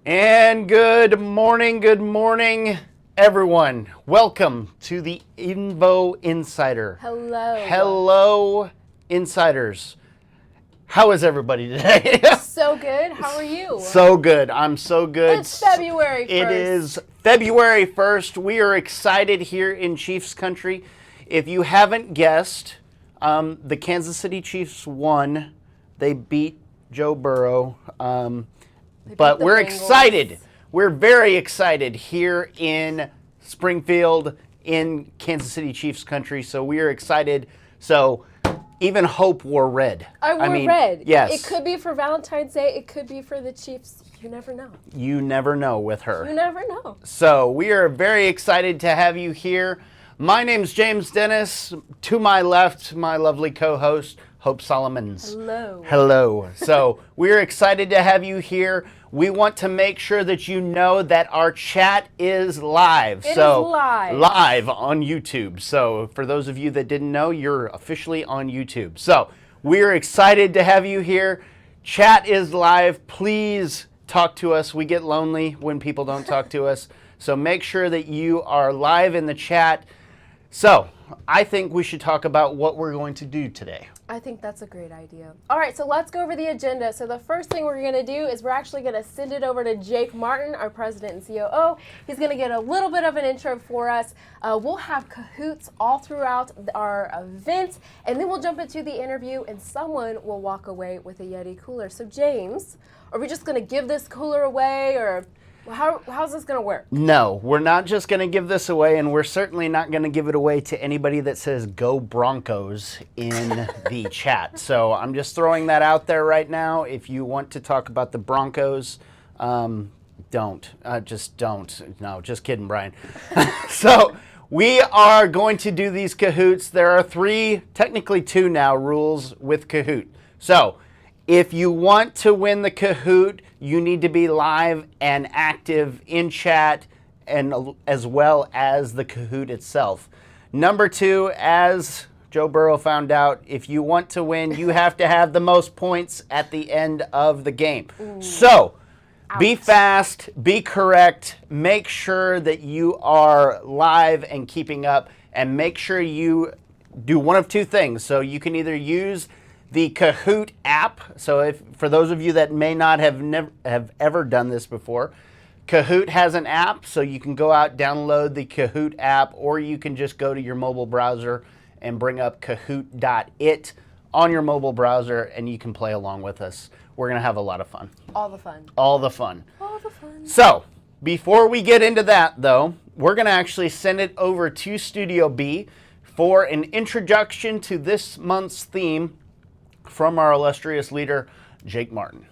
And good morning, everyone. Welcome to the Invo Insider. Hello. Hello, Insiders. How is everybody today? So good. How are you? So good. I'm so good. It's February 1st. It is February 1st. We are excited here in Chiefs country. If you haven't guessed, the Kansas City Chiefs won. They beat Joe Burrow. But we're excited. We're very excited here in Springfield, in Kansas City Chiefs country. So we are excited. So even Hope wore red. I wore red. Yes. It could be for Valentine's Day. It could be for the Chiefs. You never know. You never know with her. You never know. So we are very excited to have you here. My name's James Dennis. To my left, my lovely co-host, Hope Solomons. Hello. Hello. So we're excited to have you here. We want to make sure that you know that our chat is live. It is live. Live on YouTube. So for those of you that didn't know, you're officially on YouTube. So we're excited to have you here. Chat is live. Please talk to us. We get lonely when people don't talk to us. So make sure that you are live in the chat. So I think we should talk about what we're going to do today. I think that's a great idea. All right, so let's go over the agenda. So the first thing we're going to do is we're actually going to send it over to Jake Martin, our president and COO. He's going to get a little bit of an intro for us. We'll have Kahoots all throughout our event, and then we'll jump into the interview, and someone will walk away with a Yeti cooler. So James, are we just going to give this cooler away, or how's this going to work? No, we're not just going to give this away, and we're certainly not going to give it away to anybody that says "Go Broncos" in the chat. So I'm just throwing that out there right now. If you want to talk about the Broncos, don't. Just don't. No, just kidding, Bryan. So we are going to do these Kahoots. There are three, technically two now, rules with Kahoot. So if you want to win the Kahoot, you need to be live and active in chat, and as well as the Kahoot itself. Number two, as Joe Burrow found out, if you want to win, you have to have the most points at the end of the game. Ooh. So be fast, be correct, make sure that you are live and keeping up, and make sure you do one of two things. So you can either use the Kahoot app. So if for those of you that may not have ever done this before, Kahoot has an app, so you can go out, download the Kahoot app, or you can just go to your mobile browser and bring up kahoot.it on your mobile browser, and you can play along with us. We're going to have a lot of fun. All the fun. All the fun. All the fun. So before we get into that, though, we're going to actually send it over to Studio B for an introduction to this month's theme from our illustrious leader, Jake Martin.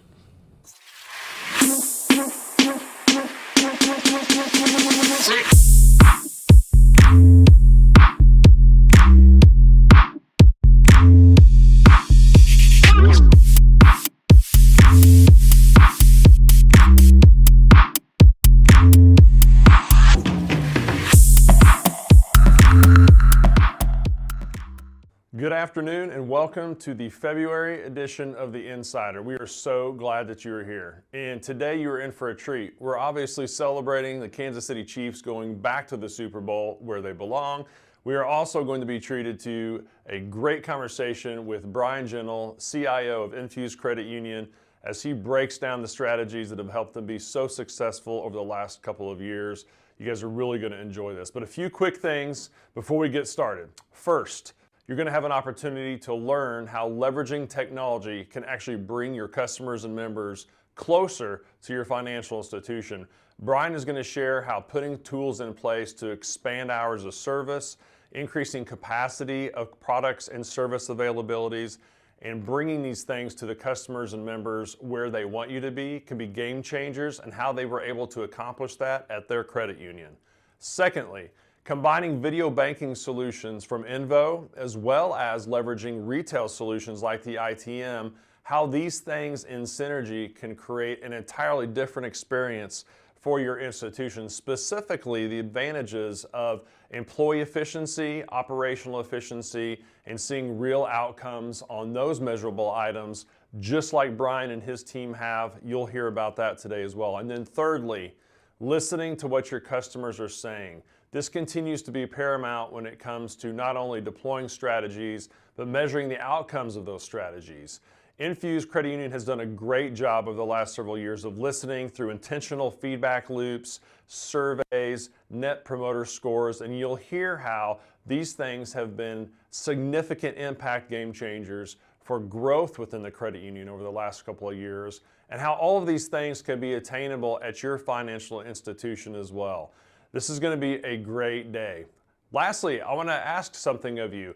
Good afternoon and welcome to the February edition of The Insider. We are so glad that you're here. And today you are in for a treat. We're obviously celebrating the Kansas City Chiefs going back to the Super Bowl where they belong. We are also going to be treated to a great conversation with Bryan, CIO of Infuze Credit Union, as he breaks down the strategies that have helped them be so successful over the last couple of years. You guys are really going to enjoy this. But a few quick things before we get started. First, you're going to have an opportunity to learn how leveraging technology can actually bring your customers and members closer to your financial institution. Bryan is going to share how putting tools in place to expand hours of service, increasing capacity of products and service availabilities, and bringing these things to the customers and members where they want you to be can be game changers, and how they were able to accomplish that at their credit union. Secondly, combining video banking solutions from Invo as well as leveraging retail solutions like the ITM, how these things in synergy can create an entirely different experience for your institution, specifically the advantages of employee efficiency, operational efficiency, and seeing real outcomes on those measurable items, just like Bryan and his team have. You'll hear about that today as well. And then thirdly, listening to what your customers are saying. This continues to be paramount when it comes to not only deploying strategies, but measuring the outcomes of those strategies. Infuze Credit Union has done a great job over the last several years of listening through intentional feedback loops, surveys, net promoter scores, and you'll hear how these things have been significant impact game changers for growth within the credit union over the last couple of years, and how all of these things can be attainable at your financial institution as well. This is going to be a great day. Lastly, I want to ask something of you.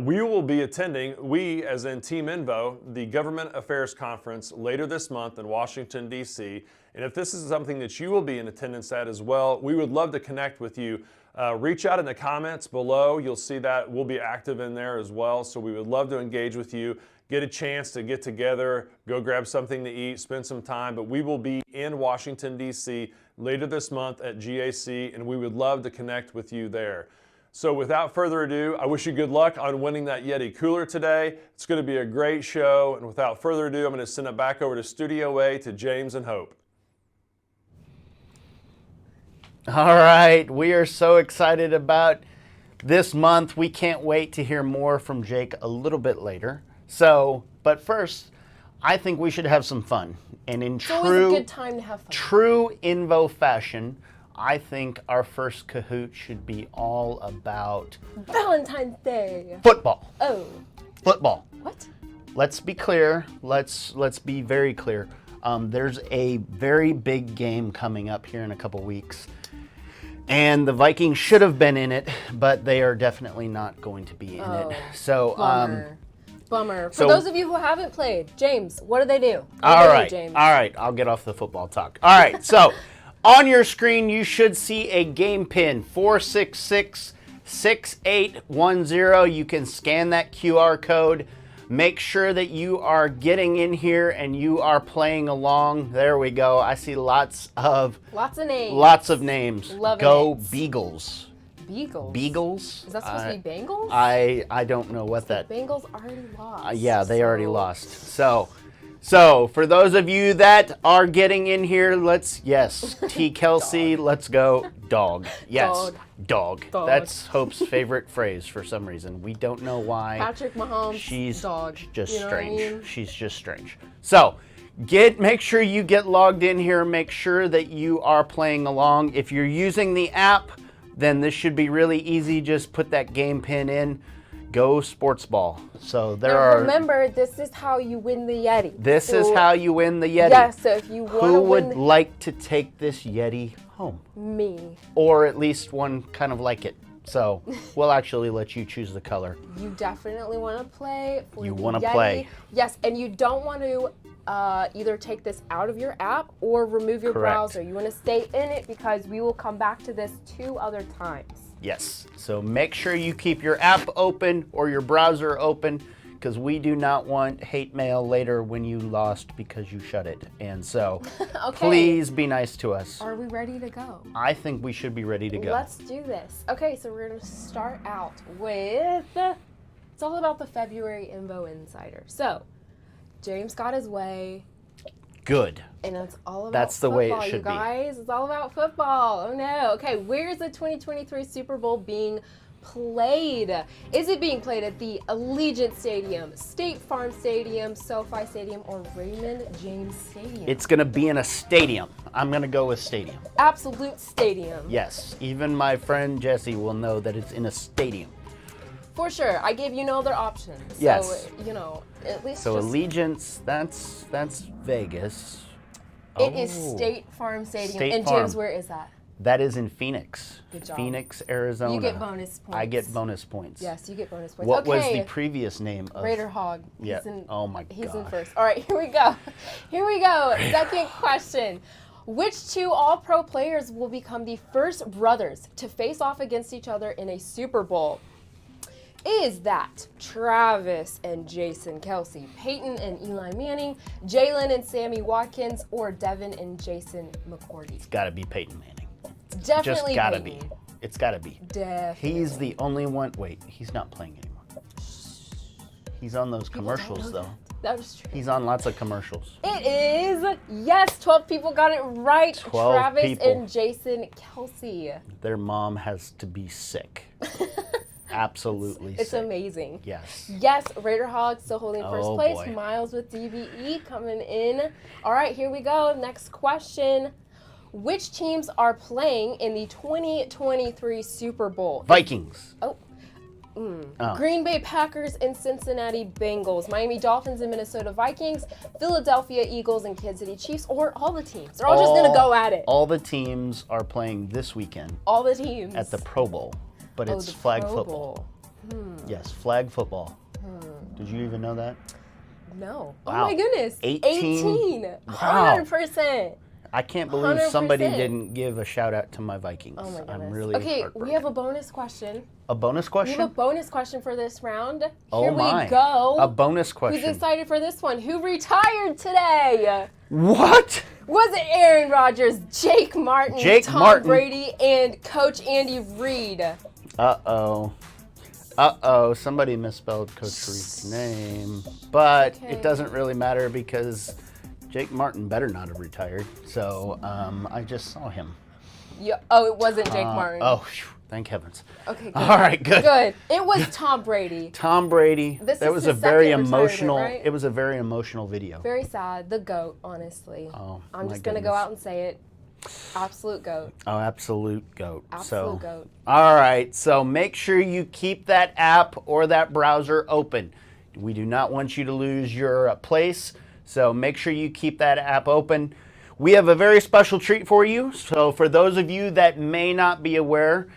We will be attending, we as in Team Invo, the Government Affairs Conference later this month in Washington, D.C. And if this is something that you will be in attendance at as well, we would love to connect with you. Reach out in the comments below. You'll see that we'll be active in there as well. So we would love to engage with you, get a chance to get together, go grab something to eat, spend some time. But we will be in Washington, D.C. later this month at GAC, and we would love to connect with you there. So without further ado, I wish you good luck on winning that Yeti cooler today. It's going to be a great show. And without further ado, I'm going to send it back over to Studio A to James and Hope. All right, we are so excited about this month. We can't wait to hear more from Jake a little bit later. But first, I think we should have some fun. And in It's always a good time to have fun. true Invo fashion, I think our first Kahoot should be all about Valentine's Day. football. Oh. Football. What? Let's be clear. Let's be very clear. There's a very big game coming up here in a couple weeks. And the Vikings should have been in it, but they are definitely not going to be in it. So, Bummer. For so- those of you who haven't played, James, what do they do? all right, James. all right. I'll get off the football talk. All right, so on your screen, you should see a game pin, 466-6810. You can scan that QR code. Make sure that you are getting in here and you are playing along. There we go. I see lots of names. Lots of names. Loving Go it. Beagles. Beagles. Beagles? Is that supposed to be Bengals? I don't know what that. Bengals already lost. Yeah, they already lost. So for those of you that are getting in here, yes, T. Kelsey, let's go, dog. Yes, dog. That's Hope's favorite phrase for some reason. We don't know why. Patrick Mahomes, She's dog. just You know strange. what I mean? She's just strange. So make sure you get logged in here. Make sure that you are playing along. If you're using the app, then this should be really easy. Just put that game pin in. Go sports ball. So Remember, this is how you win the Yeti. This is how you win the Yeti. Yes, so if you want to Who win would like to take this Yeti home? me. Or at least one kind of like it. So we'll actually let you choose the color. You definitely want to play. For You the wanna Yeti. play. Yes, and you don't want to either take this out of your app or remove your Correct. browser. You want to stay in it because we will come back to this 2 other times. Yes. So make sure you keep your app open or your browser open, because we do not want hate mail later when you lost because you shut it. And so Okay. please be nice to us. Are we ready to go? I think we should be ready to go. Let's do this. Okay, so we're going to start out with, it's all about the February Invo Insider. So, James got his way, Good. and it's all about That's the football, way it should you be. guys. It's all about football. Oh no. Okay, where's the 2023 Super Bowl being played? Is it being played at the Allegiant Stadium, State Farm Stadium, SoFi Stadium, or Raymond James Stadium? It's going to be in a stadium. I'm going to go with stadium. Absolute Stadium. Yes. Even my friend Jesse will know that it's in a stadium. For sure. I gave you no other options. Yes. So, at least So just, Allegiance, that's Vegas. it is Oh. State Farm Stadium. State and James, Farm. where is that? That is in Phoenix. Good job. Phoenix, Arizona. You get bonus points. I get bonus points. Yes, you get bonus points. What was okay. the previous name of Raider Hog. Yeah. Oh my He's in gosh. first. All right, here we go. Here we go. Second question. Which 2 All-Pro players will become the first brothers to face off against each other in a Super Bowl? Is that Travis and Jason Kelsey, Peyton and Eli Manning, Jalen and Sammy Watkins, or Devin and Jason McCourty? Got to be Peyton Manning. Definitely Just got to Peyton. be. It's got to be. Definitely. He's the only one. Wait, he's not playing anymore. He's on those commercials, though. That was true. He's on lots of commercials. It is, yes, 12 people got it right. 12 Travis people. and Jason Kelsey. Their mom has to be sick. Absolutely It's sick. amazing. Yes. Yes, Raider Hog still holding first Oh, place. boy. Miles with DVE coming in. All right, here we go. Next question. Which teams are playing in the 2023 Super Bowl? Vikings. Oh. Oh. Green Bay Packers and Cincinnati Bengals, Miami Dolphins and Minnesota Vikings, Philadelphia Eagles and Kansas City Chiefs, or all the teams? They're all just going to go at it. All the teams are playing this weekend All the teams. at the Pro Bowl, but it's the flag Pro football. Bowl. Yes, flag football. Did you even know that? No. Wow. Oh my goodness. 18? Wow. 100%. I can't believe somebody 100%. didn't give a shout out to my Vikings. Oh my goodness. I'm really okay, heartbroken. we have a bonus question. A bonus We question? have a bonus question for this round. Oh Here my. we go. A bonus Who's question. excited for this one? Who retired today? What? Was it Aaron Rodgers, Jake Martin, Jake Tom Martin. Brady, and Coach Andy Reid? Uh-oh. Uh-oh. Somebody misspelled Coach Reed's name. But Okay. it doesn't really matter because Jake Martin better not have retired. So I just saw him. Oh, it wasn't Jake Martin. Oh, phew, thank heavens. Okay, good. All right, good. Good. It was Tom Brady. Tom Brady. This that is was his a very second retirement, emotional. right? It was a very emotional video. Very sad. The GOAT, honestly. Oh, I'm my just going to go goodness. out and say it. Absolute GOAT. Oh, absolute goat. Absolute goat. All right. So make sure you keep that app or that browser open. We do not want you to lose your place. So make sure you keep that app open. We have a very special treat for you. So for those of you that may not be aware,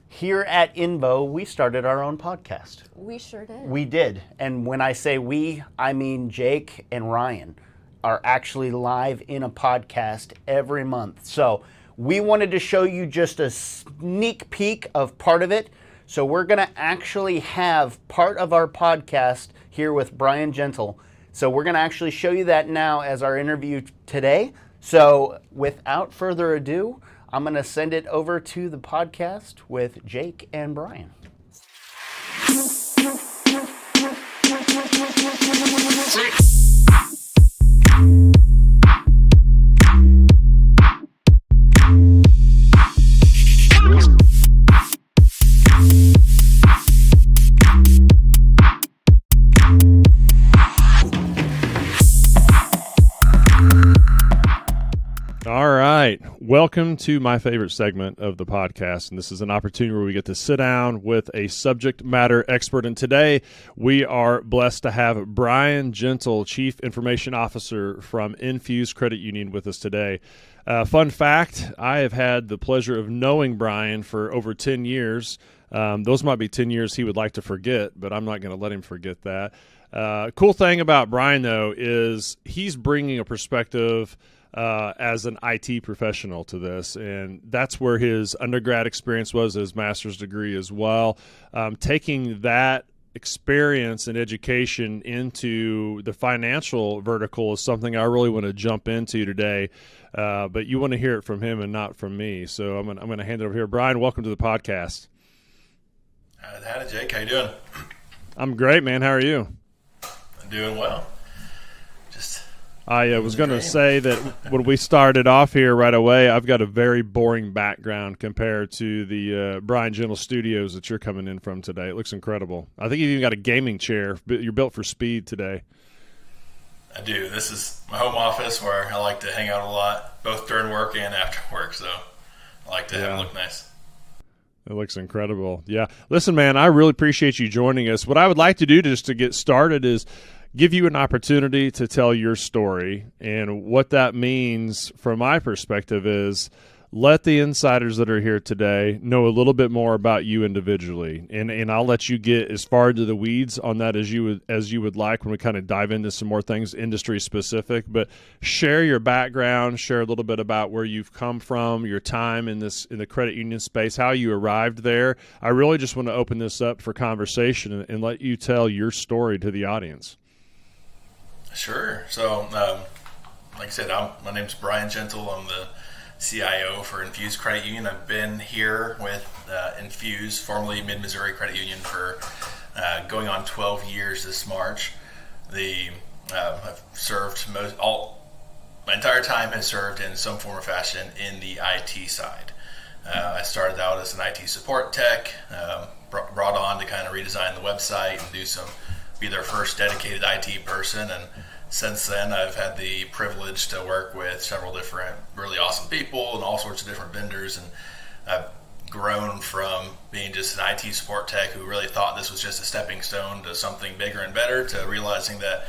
here at Invo, we started our own podcast. We sure did. We did. And when I say we, I mean Jake and Ryan are actually live in a podcast every month. So we wanted to show you just a sneak peek of part of it. So we're going to actually have part of our podcast here with Bryan Gentle. So we're going to actually show you that now as our interview today. So without further ado, I'm going to send it over to the podcast with Jake and Bryan. All right. Welcome to my favorite segment of the podcast. And this is an opportunity where we get to sit down with a subject matter expert. And today we are blessed to have Bryan Gentle, Chief Information Officer from Infuze Credit Union, with us today. Fun fact, I have had the pleasure of knowing Bryan for over 10 years. Those might be 10 years he would like to forget, but I'm not going to let him forget that. Cool thing about Bryan, though, is he's bringing a perspective as an IT professional to this, and that's where his undergrad experience was, his master's degree as well. Taking that experience and education into the financial vertical is something I really want to jump into today, but you want to hear it from him and not from me, so I'm going to hand it over here. Bryan, welcome to the podcast. Howdy, Jake. How you doing? I'm great, man. How are you? I'm doing well. I was going to say that when we started off here right away, I've got a very boring background compared to the Bryan Gentle Studios that you're coming in from today. It looks incredible. I think you've even got a gaming chair. You're built for speed today. I do. This is my home office where I like to hang out a lot, both during work and after work, so I like to have it look nice. It looks incredible. Yeah. Listen, man, I really appreciate you joining us. What I would like to do just to get started is give you an opportunity to tell your story. And what that means from my perspective is let the insiders that are here today know a little bit more about you individually. And I'll let you get as far into the weeds on that as you would like when we kind of dive into some more things industry specific. But share your background, share a little bit about where you've come from, your time in the credit union space, how you arrived there. I really just want to open this up for conversation and let you tell your story to the audience. Sure. So, like I said, my name's Bryan Gentle. I'm the CIO for Infuze Credit Union. I've been here with Infuze, formerly Mid-Missouri Credit Union, for going on 12 years this March. I've served my entire time has served in some form or fashion in the IT side. I started out as an IT support tech, brought on to kind of redesign the website and be their first dedicated IT person, and since then I've had the privilege to work with several different really awesome people and all sorts of different vendors, and I've grown from being just an IT support tech who really thought this was just a stepping stone to something bigger and better, to realizing that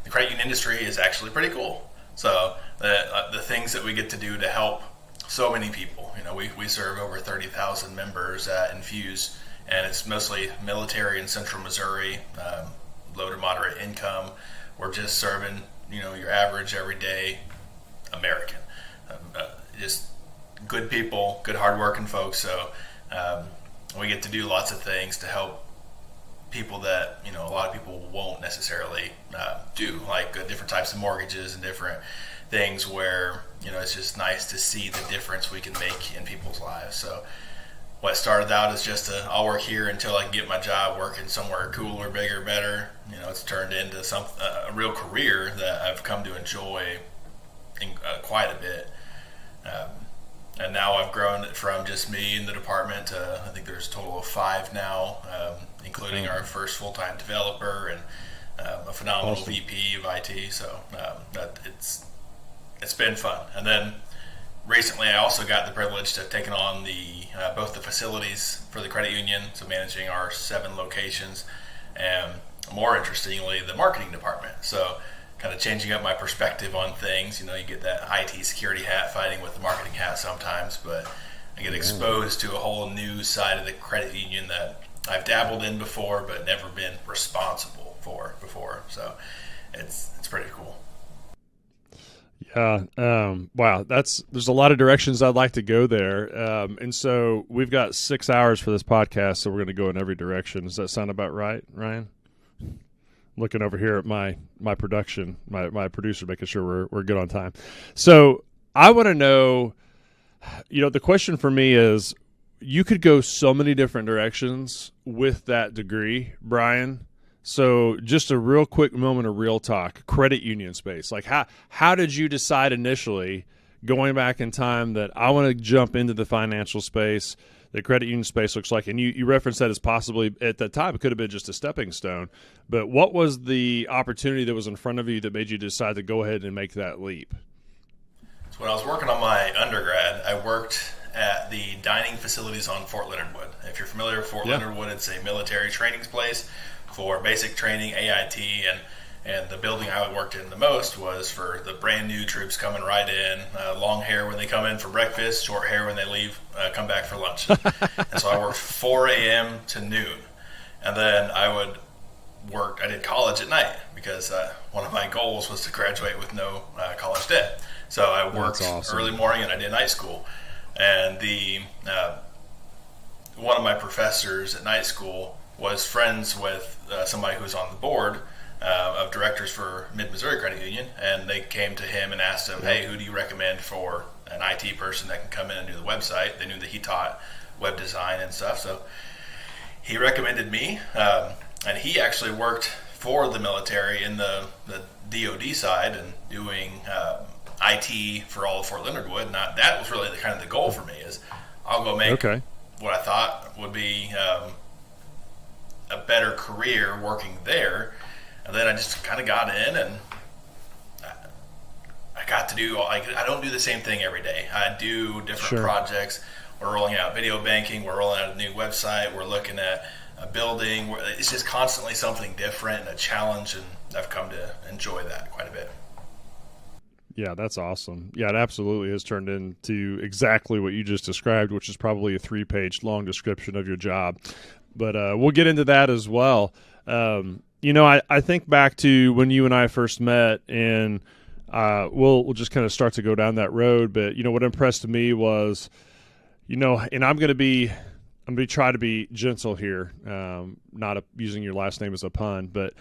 the credit union industry is actually pretty cool. So the things that we get to do to help so many people, we serve over 30,000 members at Infuze, and it's mostly military in central Missouri, low to moderate income. We're just serving, your average everyday American. Just good people, good hardworking folks. So we get to do lots of things to help people that, a lot of people won't necessarily do, like different types of mortgages and different things where, it's just nice to see the difference we can make in people's lives. So what started out as just I'll work here until I can get my job working somewhere cooler, bigger, better. It's turned into a real career that I've come to enjoy quite a bit. And now I've grown it from just me in the department to, I think there's a total of 5 now, including our first full-time developer and a phenomenal VP of IT. So it's been fun. And then recently, I also got the privilege to have taken on both the facilities for the credit union, so managing our 7 locations, and more interestingly, the marketing department. So kind of changing up my perspective on things. You get that IT security hat fighting with the marketing hat sometimes, but I get exposed to a whole new side of the credit union that I've dabbled in before, but never been responsible for before. So it's pretty cool. Wow. There's a lot of directions I'd like to go there. And so we've got 6 hours for this podcast, so we're going to go in every direction. Does that sound about right, Ryan? Looking over here at my production, my producer, making sure we're good on time. So I want to know, the question for me is, you could go so many different directions with that degree, Bryan. So just a real quick moment of real talk, credit union space. Like how did you decide initially, going back in time, that I want to jump into the financial space, the credit union space looks like, and you referenced that as possibly at that time, it could have been just a stepping stone, but what was the opportunity that was in front of you that made you decide to go ahead and make that leap? So when I was working on my undergrad, I worked at the dining facilities on Fort Leonard Wood. If you're familiar with Fort Leonard Wood, it's a military training place for basic training, AIT, and And the building I worked in the most was for the brand new troops coming right in, long hair when they come in for breakfast, short hair when they leave, come back for lunch. And so I worked 4 a.m. to noon. And then I did college at night because one of my goals was to graduate with no college debt. So I worked early morning and I did night school. And one of my professors at night school was friends with somebody who was on the board of directors for Mid-Missouri Credit Union, and they came to him and asked him, hey, who do you recommend for an IT person that can come in and do the website? They knew that he taught web design and stuff, so he recommended me, and he actually worked for the military in the DoD side and doing IT for all of Fort Leonard Wood. And that was really the goal for me is I'll go make what I thought would be a better career working there. And then I just kind of got in, and I got to do, I don't do the same thing every day. I do different projects. We're rolling out video banking. We're rolling out a new website. We're looking at a building. It's just constantly something different and a challenge, and I've come to enjoy that quite a bit. Yeah, that's awesome. Yeah, it absolutely has turned into exactly what you just described, which is probably a 3-page long description of your job. But we'll get into that as well. I think back to when you and I first met, and we'll just kind of start to go down that road. But what impressed me was, and I'm going to try to be gentle here, not using your last name as a pun, but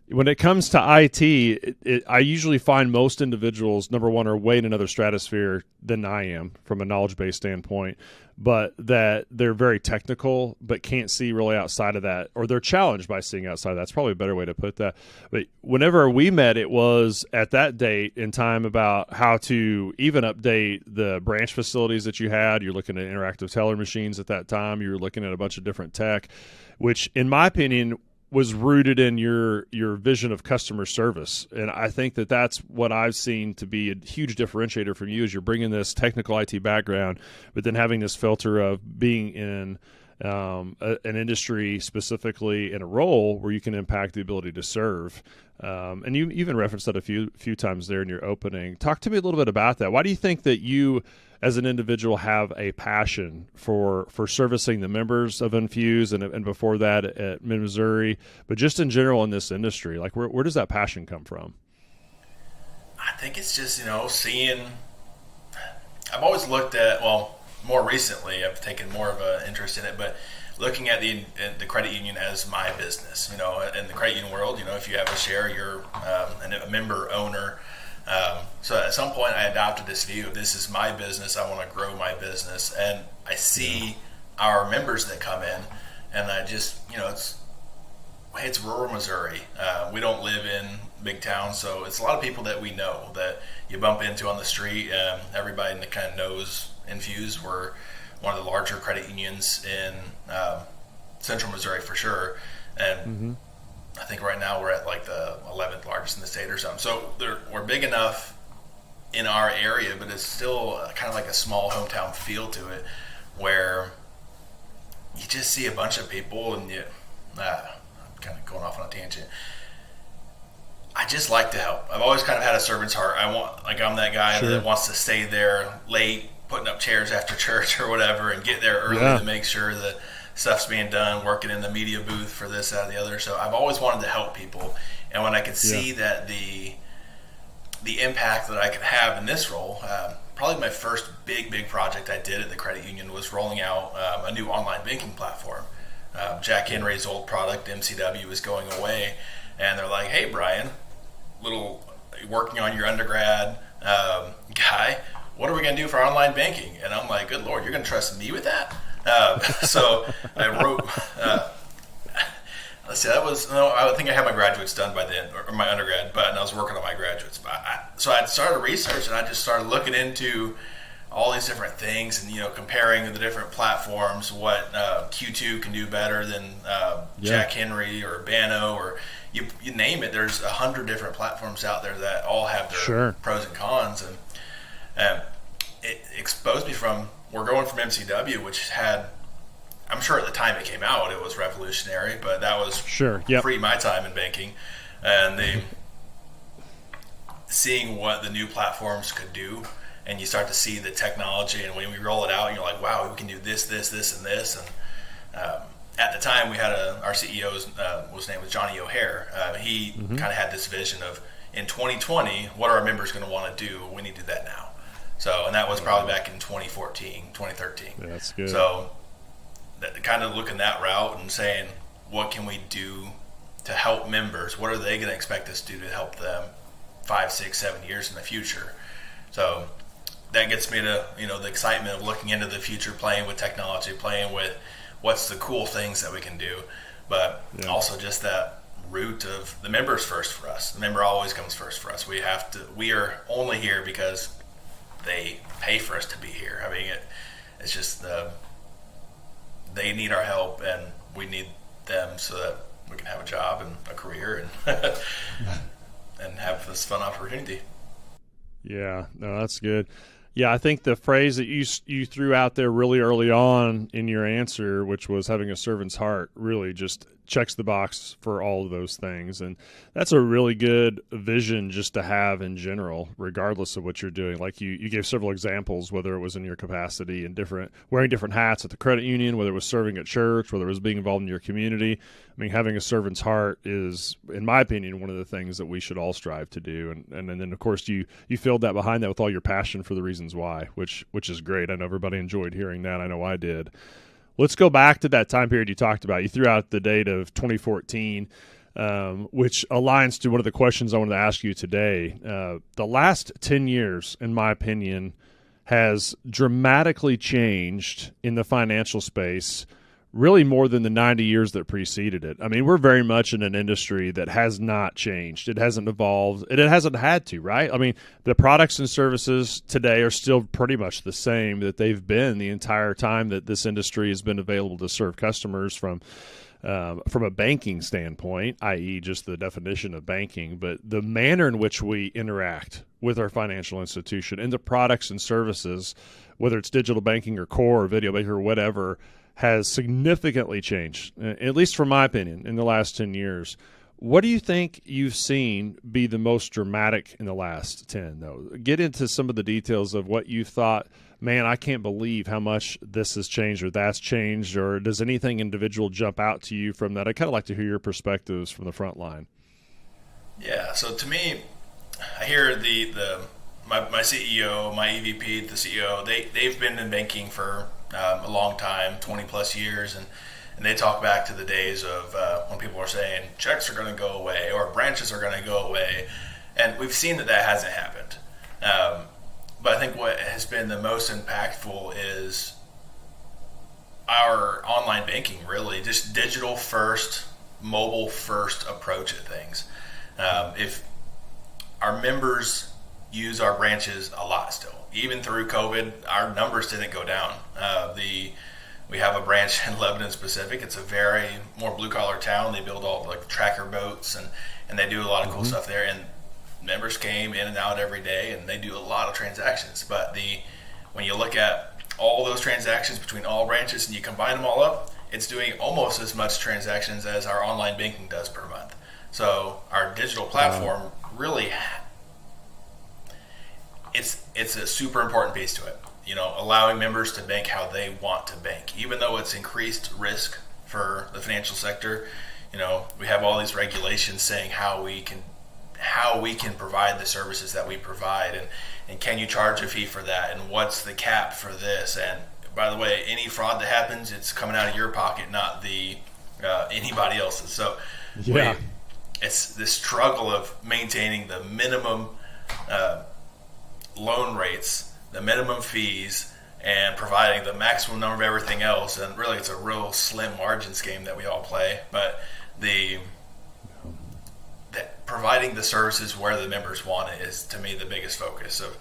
when it comes to IT, I usually find most individuals, number one, are way in another stratosphere than I am from a knowledge-based standpoint, but that they're very technical but can't see really outside of that, or they're challenged by seeing outside of that. That's probably a better way to put that. But whenever we met, it was at that date in time about how to even update the branch facilities that you had. You're looking at interactive teller machines at that time. You were looking at a bunch of different tech, which in my opinion was rooted in your vision of customer service. And I think that that's what I've seen to be a huge differentiator from you, is you're bringing this technical IT background, but then having this filter of being in an industry, specifically in a role where you can impact the ability to serve. And you even referenced that a few times there in your opening. Talk to me a little bit about that. Why do you think that you as an individual have a passion for servicing the members of Infuze and before that at Mid-Missouri, but just in general in this industry? Like where does that passion come from? I think it's just, seeing, I've always looked at, more recently I've taken more of an interest in it, but looking at the credit union as my business, in the credit union world, if you have a share, you're a member owner. So at some point I adopted this view of this is my business. I want to grow my business. And I see our members that come in, and I just, it's rural Missouri. We don't live in big towns. So it's a lot of people that we know that you bump into on the street. Everybody kind of knows Infuze. We're one of the larger credit unions in central Missouri for sure. And I think right now we're at like the 11th largest in the state or something. So we're big enough in our area, but it's still kind of like a small hometown feel to it, where you just see a bunch of people, and I'm kind of going off on a tangent. I just like to help. I've always kind of had a servant's heart. I'm that guy that wants to stay there late, putting up chairs after church or whatever, and get there early to make sure that stuff's being done, working in the media booth for this, that, and the other. So I've always wanted to help people. And when I could see that the impact that I could have in this role, probably my first big project I did at the credit union was rolling out a new online banking platform. Jack Henry's old product, MCW, was going away. And they're like, hey, Bryan, working on your undergrad guy, what are we going to do for online banking? And I'm like, good Lord, you're going to trust me with that? So I wrote, let's see, I think I had my graduates done by then, or my undergrad, but I was working on my graduates. So I started research, and I just started looking into all these different things, and comparing the different platforms, what Q2 can do better than Jack Henry or Banno, or you name it. There's 100 different platforms out there that all have their pros and cons, and it exposed me we're going from MCW, which had, I'm sure at the time it came out, it was revolutionary, but that was free my time in banking. and seeing what the new platforms could do, and you start to see the technology, and when we roll it out, you're like, wow, we can do this, this, this, and this. And at the time, we had our CEO was named Johnny O'Hare. He kind of had this vision of, in 2020, what are our members going to want to do? We need to do that now. So, and that was probably back in 2014, 2013. Yeah, that's good. So, kind of looking that route and saying, what can we do to help members? What are they going to expect us to do to help them 5, 6, 7 years in the future? So that gets me to, the excitement of looking into the future, playing with technology, playing with what's the cool things that we can do, but also just that root of the members first for us. The member always comes first for us. We are only here because they pay for us to be here. I mean, it's just they need our help, and we need them so that we can have a job and a career and and have this fun opportunity. Yeah, no, that's good. Yeah, I think the phrase that you threw out there really early on in your answer, which was having a servant's heart, really just checks the box for all of those things. And that's a really good vision just to have in general, regardless of what you're doing. Like you gave several examples, whether it was in your capacity and wearing different hats at the credit union, whether it was serving at church, whether it was being involved in your community. I mean, having a servant's heart is, in my opinion, one of the things that we should all strive to do. And then, of course, you filled that behind that with all your passion for the reasons why, which is great. I know everybody enjoyed hearing that. I know I did. Let's go back to that time period you talked about. You threw out the date of 2014, which aligns to one of the questions I wanted to ask you today. The last 10 years, in my opinion, has dramatically changed in the financial space, really more than the 90 years that preceded it. I mean, we're very much in an industry that has not changed. It hasn't evolved. It hasn't had to, right? I mean, the products and services today are still pretty much the same that they've been the entire time that this industry has been available to serve customers from a banking standpoint, i.e. just the definition of banking, but the manner in which we interact with our financial institution and the products and services, whether it's digital banking or core or video banking or whatever, has significantly changed, at least from my opinion, in the last 10 years. What do you think you've seen be the most dramatic in the last 10, though? Get into some of the details of what you thought, man, I can't believe how much this has changed or that's changed, or does anything individual jump out to you from that? I'd kind of like to hear your perspectives from the front line. Yeah, so to me, I hear my CEO, my EVP, the CEO, they've been in banking for a long time, 20 plus years, and they talk back to the days of when people are saying checks are going to go away or branches are going to go away, and we've seen that hasn't happened. But I think what has been the most impactful is our online banking, really, just digital first, mobile first approach at things. If our members use our branches a lot still, even through COVID, our numbers didn't go down. We have a branch in Lebanon Pacific. It's a very more blue collar town. They build all like tracker boats and they do a lot of cool stuff there. And members came in and out every day, and they do a lot of transactions. But when you look at all those transactions between all branches and you combine them all up, it's doing almost as much transactions as our online banking does per month. So our digital platform really, it's a super important piece to it. Allowing members to bank how they want to bank, even though it's increased risk for the financial sector. We have all these regulations saying how we can provide the services that we provide, and can you charge a fee for that, and what's the cap for this. And by the way, any fraud that happens, it's coming out of your pocket, not anybody else's. So it's this struggle of maintaining the minimum loan rates, the minimum fees, and providing the maximum number of everything else. And really, it's a real slim margins game that we all play. But providing the services where the members want it is, to me, the biggest focus. Of,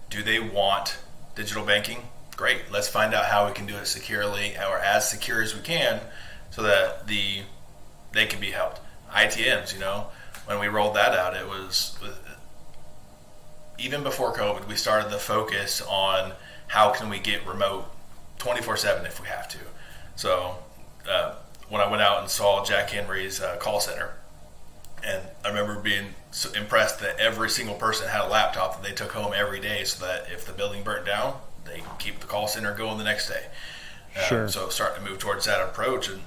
do they want digital banking? Great. Let's find out how we can do it securely, or as secure as we can, so that they can be helped. ITMs, when we rolled that out, it was even before COVID, we started the focus on how can we get remote 24/7 if we have to. So when I went out and saw Jack Henry's call center, And I remember being so impressed that every single person had a laptop that they took home every day, so that if the building burnt down, they could keep the call center going the next day. Sure. So starting to move towards that approach, and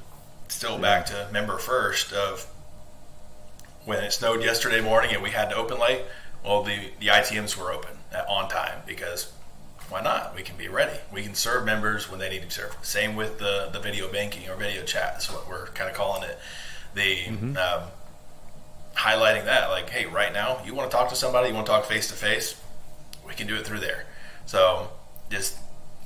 still back to member first of when it snowed yesterday morning and we had to open late. Well, the ITMs were open on time, because why not? We can be ready. We can serve members when they need to be served. Same with the video banking or video chat. That's what we're kind of calling it. Highlighting that, like, hey, right now, you want to talk to somebody, you want to talk face to face, we can do it through there. So just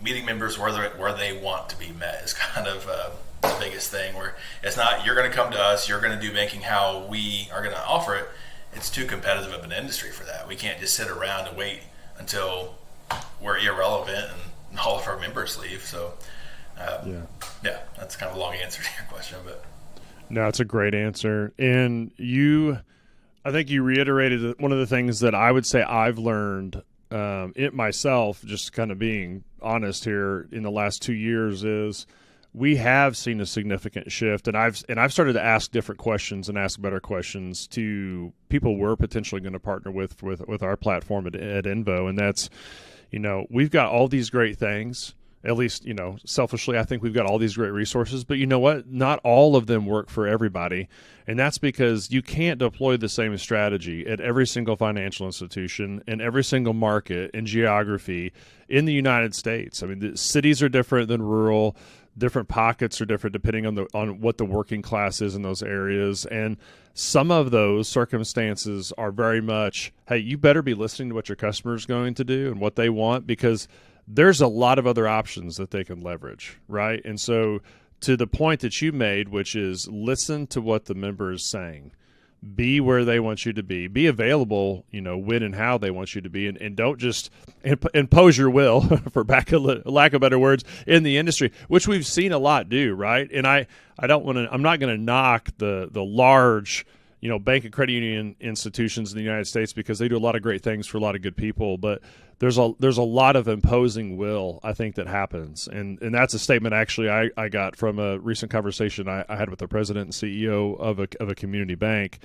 meeting members where they want to be met is kind of the biggest thing. Where it's not you're going to come to us, you're going to do banking how we are going to offer it. It's too competitive of an industry for that. We can't just sit around and wait until we're irrelevant and all of our members leave. So yeah, that's kind of a long answer to your question, but no, it's a great answer. And I think you reiterated one of the things that I would say I've learned it myself, just kind of being honest here, in the last 2 years, is we have seen a significant shift, and I've started to ask different questions and ask better questions to people we're potentially going to partner with our platform at Invo, and that's, we've got all these great things. At least, selfishly, I think we've got all these great resources, but you know what? Not all of them work for everybody. And that's because you can't deploy the same strategy at every single financial institution, in every single market and geography in the United States. I mean, the cities are different than rural. Different pockets are different depending on what the working class is in those areas. And some of those circumstances are very much, hey, you better be listening to what your customer is going to do and what they want, because there's a lot of other options that they can leverage, right? And so to the point that you made, which is listen to what the member is saying, be where they want you to be available, when and how they want you to be, and don't just impose your will, for lack of better words, in the industry, which we've seen a lot do, right? And I'm not going to knock the large, bank and credit union institutions in the United States, because they do a lot of great things for a lot of good people, but there's a lot of imposing will, I think, that happens. And that's a statement actually I got from a recent conversation I had with the president and CEO of a community bank.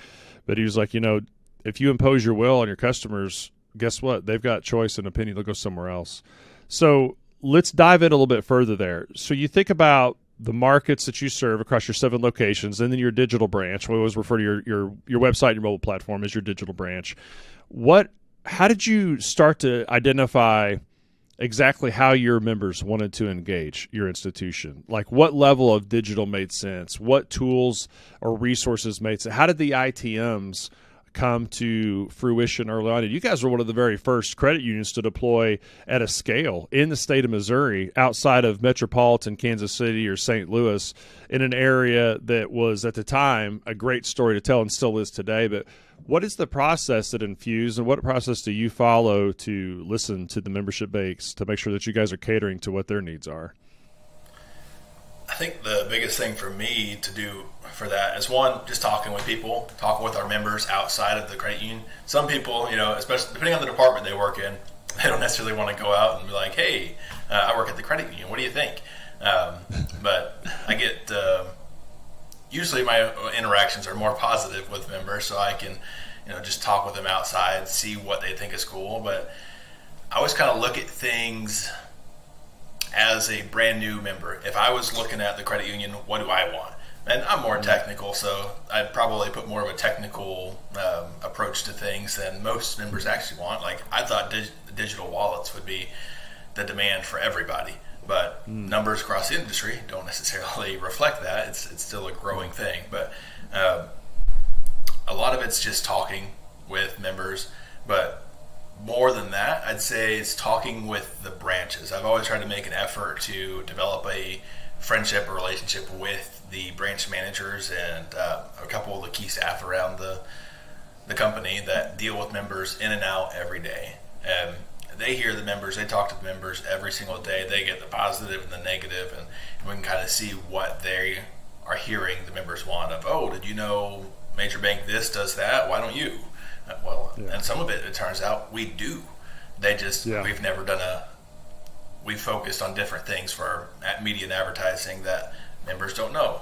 But he was like, if you impose your will on your customers, guess what? They've got choice and opinion. They'll go somewhere else. So let's dive in a little bit further there. So you think about the markets that you serve across your 7 locations, and then your digital branch. We always refer to your website and your mobile platform as your digital branch. How did you start to identify exactly how your members wanted to engage your institution? Like, what level of digital made sense? What tools or resources made sense? How did the ITMs come to fruition early on? And you guys were one of the very first credit unions to deploy at a scale in the state of Missouri, outside of metropolitan Kansas City or St. Louis, in an area that was at the time a great story to tell and still is today. But what is the process at Infuze, and what process do you follow to listen to the membership base to make sure that you guys are catering to what their needs are? I think the biggest thing for me to do for that is, one, just talking with people, talking with our members outside of the credit union. Some people, especially depending on the department they work in, they don't necessarily want to go out and be like, hey, I work at the credit union, what do you think? But I get, usually my interactions are more positive with members, so I can, just talk with them outside, see what they think is cool. But I always kind of look at things as a brand new member. If I was looking at the credit union, what do I want? And I'm more technical, so I'd probably put more of a technical approach to things than most members actually want. Like, I thought digital wallets would be the demand for everybody, but numbers across the industry don't necessarily reflect that. It's still a growing thing, but a lot of it's just talking with members. But more than that, I'd say it's talking with the branches. I've always tried to make an effort to develop a friendship or relationship with the branch managers and a couple of the key staff around the company that deal with members in and out every day. They hear the members, they talk to the members every single day. They get the positive and the negative, and we can kind of see what they are hearing the members want of, oh, did you know Major Bank this does that? Why don't you? And some of it turns out we do. We've never done we've focused on different things for media and advertising that members don't know.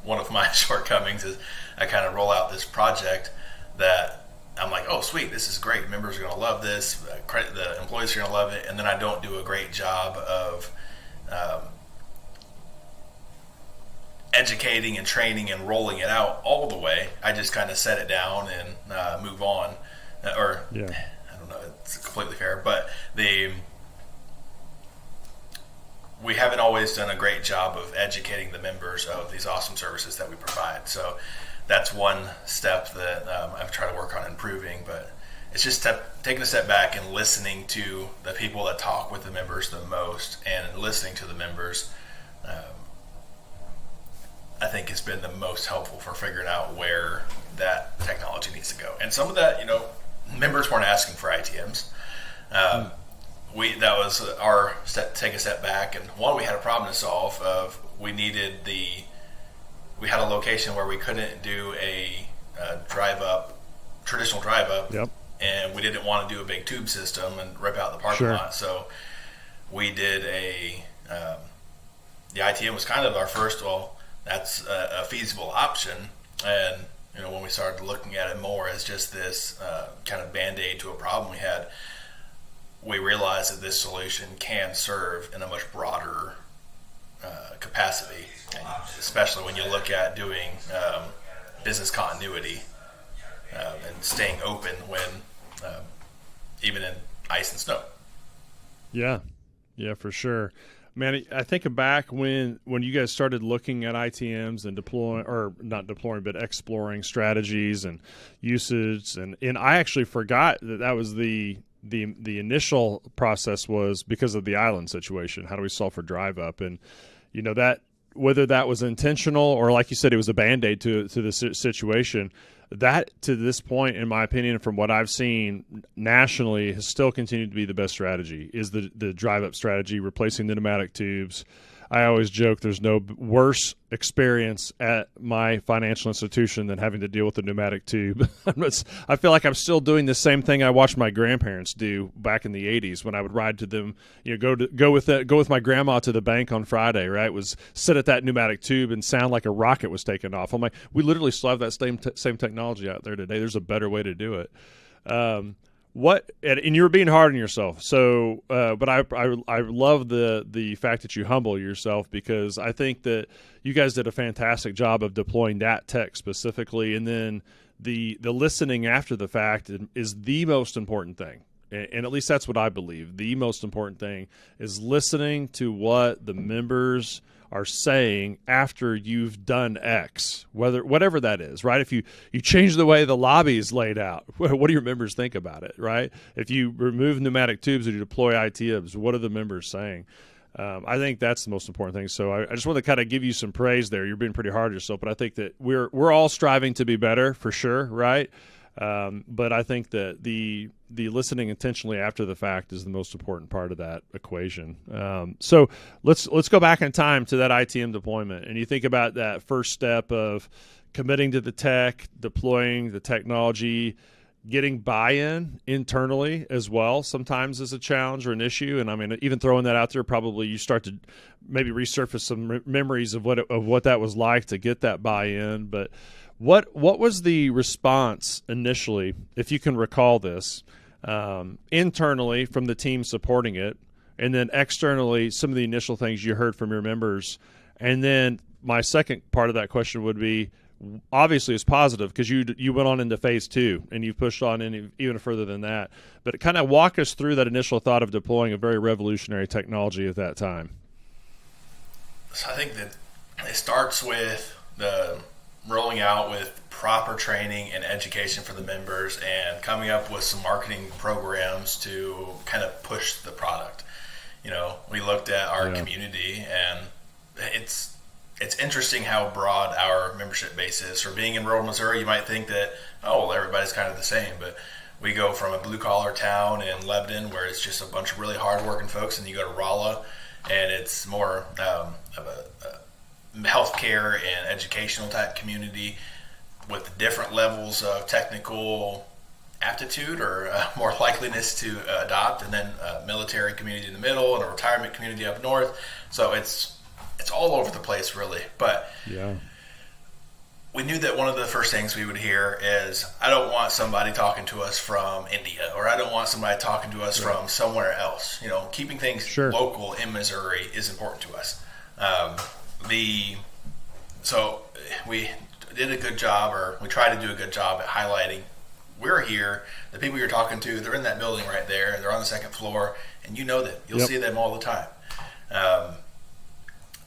One of my shortcomings is I kind of roll out this project that I'm like, oh, sweet, this is great. Members are going to love this. The employees are going to love it. And then I don't do a great job of educating and training and rolling it out all the way. I just kind of set it down and move on. I don't know, it's completely fair. But we haven't always done a great job of educating the members of these awesome services that we provide. So that's one step that I've tried to work on improving, but it's just taking a step back and listening to the people that talk with the members the most, and listening to the members, I think has been the most helpful for figuring out where that technology needs to go. And some of that, members weren't asking for ITMs. That was our step, take a step back, and one, we had a problem to solve. We had a location where we couldn't do a traditional drive up, and we didn't want to do a big tube system and rip out the parking lot. So we did the ITM was kind of our first. Well, that's a feasible option, and when we started looking at it more as just this kind of band-aid to a problem we had, we realized that this solution can serve in a much broader capacity, especially when you look at doing business continuity and staying open when even in ice and snow. Yeah, for sure. Man, I think back when you guys started looking at ITMs and exploring strategies and usage, and I actually forgot that was the initial process was because of the island situation. How do we solve for drive up? And that, whether that was intentional or, like you said, it was a band-aid to the situation, that to this point, in my opinion, from what I've seen nationally, has still continued to be the best strategy, is the drive up strategy, replacing the pneumatic tubes. I always joke there's no worse experience at my financial institution than having to deal with the pneumatic tube. I feel like I'm still doing the same thing I watched my grandparents do back in the 80s when I would ride to them, go with my grandma to the bank on Friday, right? Was sit at that pneumatic tube and sound like a rocket was taking off. I'm like, we literally still have that same technology out there today. There's a better way to do it. And you were being hard on yourself. So, but I love the fact that you humble yourself, because I think that you guys did a fantastic job of deploying that tech specifically. And then the listening after the fact is the most important thing. And at least that's what I believe. The most important thing is listening to what the members are saying after you've done X, whatever that is, right? If you change the way the lobby is laid out, what do your members think about it, right? If you remove pneumatic tubes or you deploy ITMs, what are the members saying? I think that's the most important thing. So I just want to kind of give you some praise there. You're being pretty hard on yourself, but I think that we're all striving to be better for sure, right? But I think that the listening intentionally after the fact is the most important part of that equation. So let's go back in time to that ITM deployment, and you think about that first step of committing to the tech, deploying the technology, getting buy-in internally as well sometimes is a challenge or an issue. And I mean, even throwing that out there, probably you start to maybe resurface some memories of what that was like to get that buy-in. But what was the response initially, if you can recall this, internally from the team supporting it, and then externally some of the initial things you heard from your members? And then my second part of that question would be, obviously it's positive because you went on into phase 2 and you've pushed on even further than that. But kind of walk us through that initial thought of deploying a very revolutionary technology at that time. So I think that it starts with the rolling out with proper training and education for the members and coming up with some marketing programs to kind of push the product. We looked at our community, and it's interesting how broad our membership base is. For being in rural Missouri, you might think that, everybody's kind of the same, but we go from a blue-collar town in Lebanon where it's just a bunch of really hard-working folks, and you go to Rolla, and it's more of a healthcare and educational type community with different levels of technical aptitude or more likeliness to adopt, and then a military community in the middle and a retirement community up north. So it's it's all over the place, really. But Yeah. we knew that one of the first things we would hear is, I don't want somebody talking to us from India, or I don't want somebody talking to us from somewhere else. You know, keeping things Sure. local in Missouri is important to us. So we did a good job, or we tried to do a good job at highlighting, we're here, the people you're talking to, they're in that building right there, they're on the second floor, and you know them. You'll Yep. see them all the time.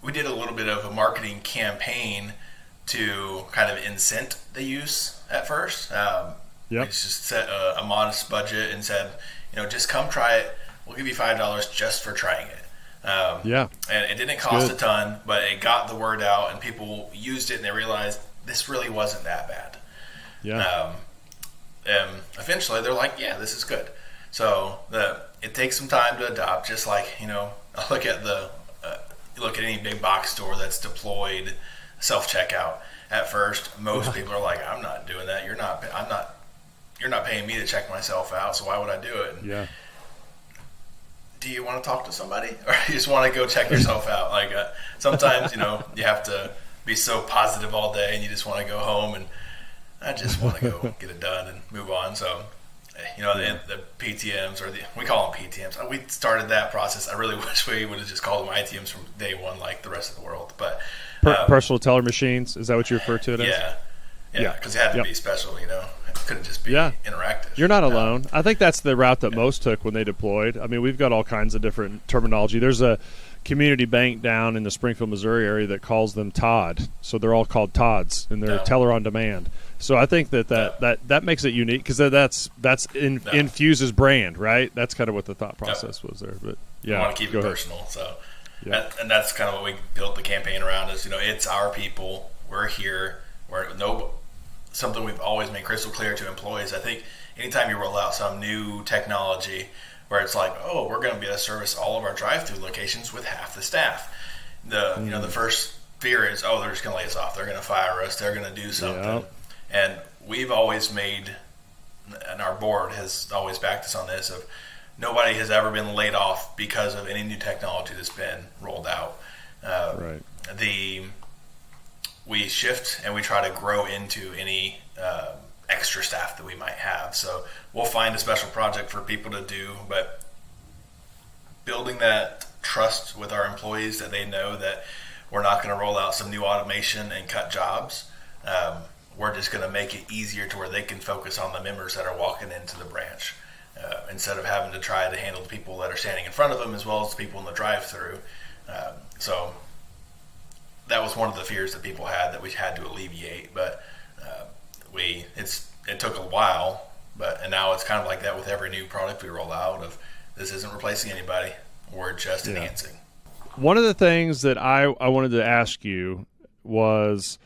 We did a little bit of a marketing campaign to kind of incent the use at first. We Yep. just set a modest budget and said, you know, just come try it. We'll give you $5 just for trying it. Yeah. And it didn't cost good. a ton, but it got the word out, and people used it, and they realized this really wasn't that bad. Yeah. And eventually they're like, yeah, this is good. So it takes some time to adopt, just like, you know, look at you look at any big box store that's deployed self-checkout. At first, most people are like, I'm not doing that. You're not paying me to check myself out, so why would I do it? And Yeah. do you want to talk to somebody, or you just want to go check yourself out? Like sometimes, you know, you have to be so positive all day, and you just want to go home, and I just want to go get it done and move on. So, you know, the PTMs, or we call them PTMs. We started that process. I really wish we would have just called them ITMs from day one, like the rest of the world. But Personal teller machines, is that what you refer to it as? yeah, because it had to Yep. be special. You know, it couldn't just be Yeah. interactive. You're not alone. I think that's the route that most took when they deployed. I mean, we've got all kinds of different terminology. There's a community bank down in the Springfield, Missouri area that calls them Todd. So they're all called Todds, and they're Yeah. teller on demand. So I think that makes it unique, because that's Infuze's brand, right? That's kind of what the thought process was there. But We yeah, want to keep go it ahead. personal. So, Yeah. and that's kind of what we built the campaign around. Is, you know, it's our people. We're here. Something we've always made crystal clear to employees. I think anytime you roll out some new technology where it's like, oh, we're going to be able to service all of our drive-through locations with half the staff. You know, the first fear is, oh, they're just going to lay us off. They're going to fire us. They're going to do something. Yeah. And we've always made, and our board has always backed us on this, of nobody has ever been laid off because of any new technology that's been rolled out. Right. We shift and we try to grow into any extra staff that we might have. So we'll find a special project for people to do, but building that trust with our employees that they know that we're not going to roll out some new automation and cut jobs. We're just going to make it easier to where they can focus on the members that are walking into the branch, instead of having to try to handle the people that are standing in front of them as well as the people in the drive-through. So that was one of the fears that people had that we had to alleviate, but it took a while, and now it's kind of like that with every new product we roll out. Of this isn't replacing anybody, we're just enhancing. One of the things that I wanted to ask you was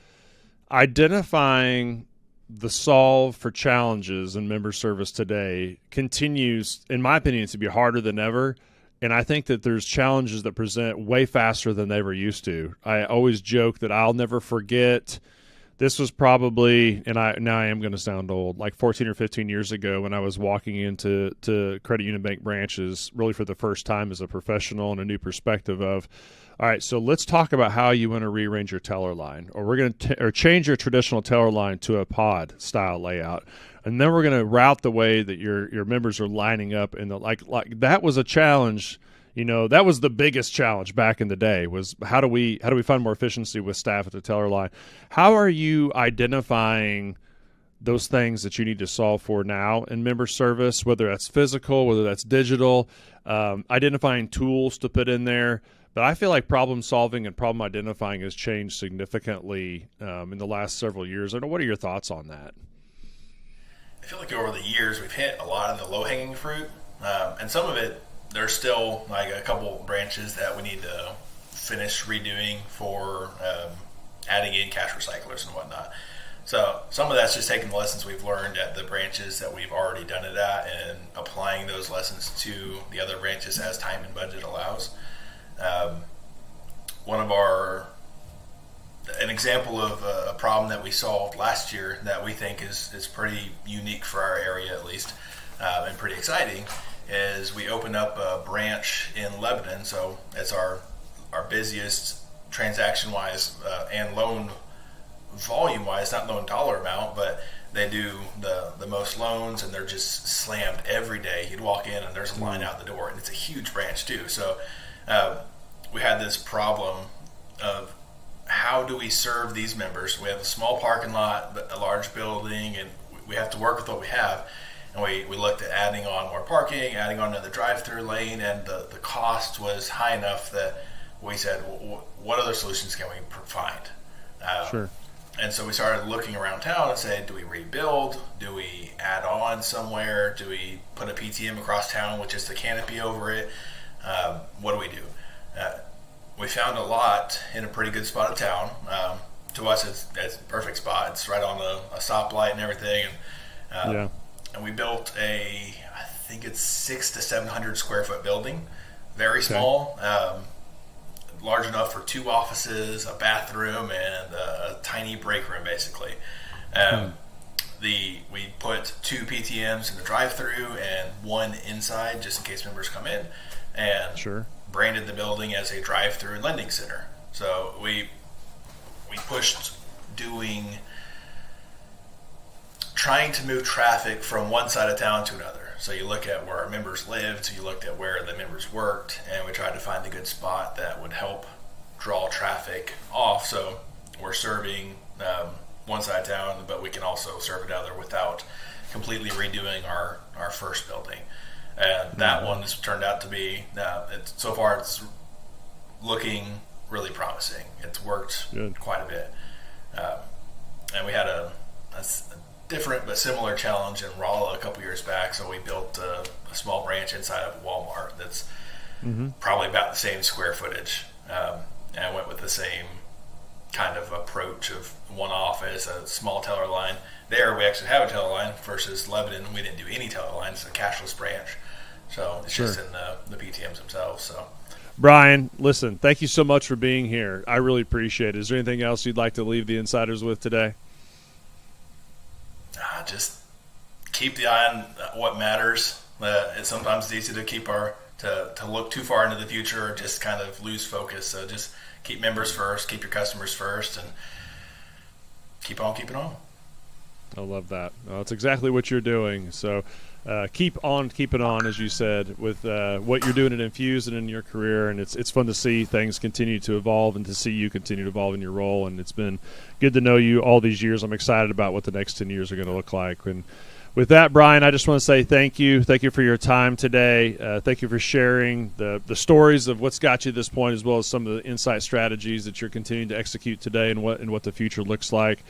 identifying the solve for challenges in member service today continues, in my opinion, to be harder than ever. And I think that there's challenges that present way faster than they ever used to. I always joke that I'll never forget. This was probably, and now I am going to sound old, like 14 or 15 years ago when I was walking into credit union bank branches really for the first time as a professional and a new perspective of, all right, so let's talk about how you want to rearrange your teller line, or we're going to change your traditional teller line to a pod style layout. And then we're going to route the way that your members are lining up. And like that was a challenge. You know, that was the biggest challenge back in the day, was how do we find more efficiency with staff at the teller line? How are you identifying those things that you need to solve for now in member service, whether that's physical, whether that's digital, identifying tools to put in there? But I feel like problem solving and problem identifying has changed significantly in the last several years. I don't know, what are your thoughts on that? I feel like over the years we've hit a lot of the low-hanging fruit, and some of it, there's still like a couple branches that we need to finish redoing for adding in cash recyclers and whatnot. So some of that's just taking the lessons we've learned at the branches that we've already done it at and applying those lessons to the other branches as time and budget allows. An example of a problem that we solved last year that we think is pretty unique for our area at least, and pretty exciting, is we opened up a branch in Lebanon. So it's our busiest transaction-wise and loan volume-wise, not loan dollar amount, but they do the most loans, and they're just slammed every day. You'd walk in, and there's a line out the door, and it's a huge branch too. So we had this problem of how do we serve these members? We have a small parking lot, but a large building, and we have to work with what we have. And we looked at adding on more parking, adding on another drive-through lane, and the cost was high enough that we said, what other solutions can we find? Sure. And so we started looking around town and said, do we rebuild? Do we add on somewhere? Do we put a PTM across town with just a canopy over it? What do we do? We found a lot in a pretty good spot of town. To us, it's a perfect spot. It's right on a stoplight and everything. And we built I think it's 600 to 700 square foot building. Very small. Large enough for 2 offices, a bathroom, and a tiny break room, basically. We put 2 PTMs in the drive-through and 1 inside, just in case members come in, and branded the building as a drive-through lending center. So we pushed trying to move traffic from one side of town to another. So you look at where our members lived, you looked at where the members worked, and we tried to find a good spot that would help draw traffic off. So we're serving one side of town, but we can also serve another without completely redoing our first building. And that one has turned out to be, so far it's looking really promising. It's worked quite a bit. And we had a different but similar challenge in Rolla a couple years back. So we built a small branch inside of Walmart that's probably about the same square footage, and went with the same kind of approach of one office, a small teller line. There we actually have a teller line versus Lebanon. We didn't do any teller lines. It's a cashless branch. So it's just in the PTMs themselves. So, Bryan, listen, thank you so much for being here. I really appreciate it. Is there anything else you'd like to leave the insiders with today? Just keep the eye on what matters. It's sometimes easy to to look too far into the future or just kind of lose focus. So just keep members first, keep your customers first, and keep on keeping on. I love that. That's exactly what you're doing. So keep on keeping on, as you said, with what you're doing at Infuze and in your career. And it's fun to see things continue to evolve and to see you continue to evolve in your role. And it's been good to know you all these years. I'm excited about what the next 10 years are going to look like. And with that, Bryan, I just want to say thank you. Thank you for your time today. Thank you for sharing the stories of what's got you to this point, as well as some of the insight strategies that you're continuing to execute today and what the future looks like.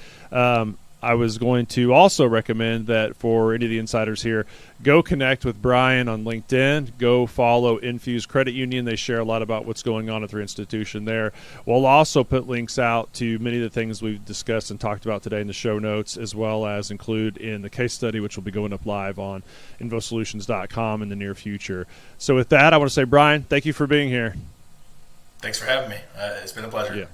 I was going to also recommend that for any of the insiders here, go connect with Bryan on LinkedIn. Go follow Infuze Credit Union. They share a lot about what's going on at their institution there. We'll also put links out to many of the things we've discussed and talked about today in the show notes, as well as include in the case study, which will be going up live on invosolutions.com in the near future. So with that, I want to say, Bryan, thank you for being here. Thanks for having me. It's been a pleasure. Yeah.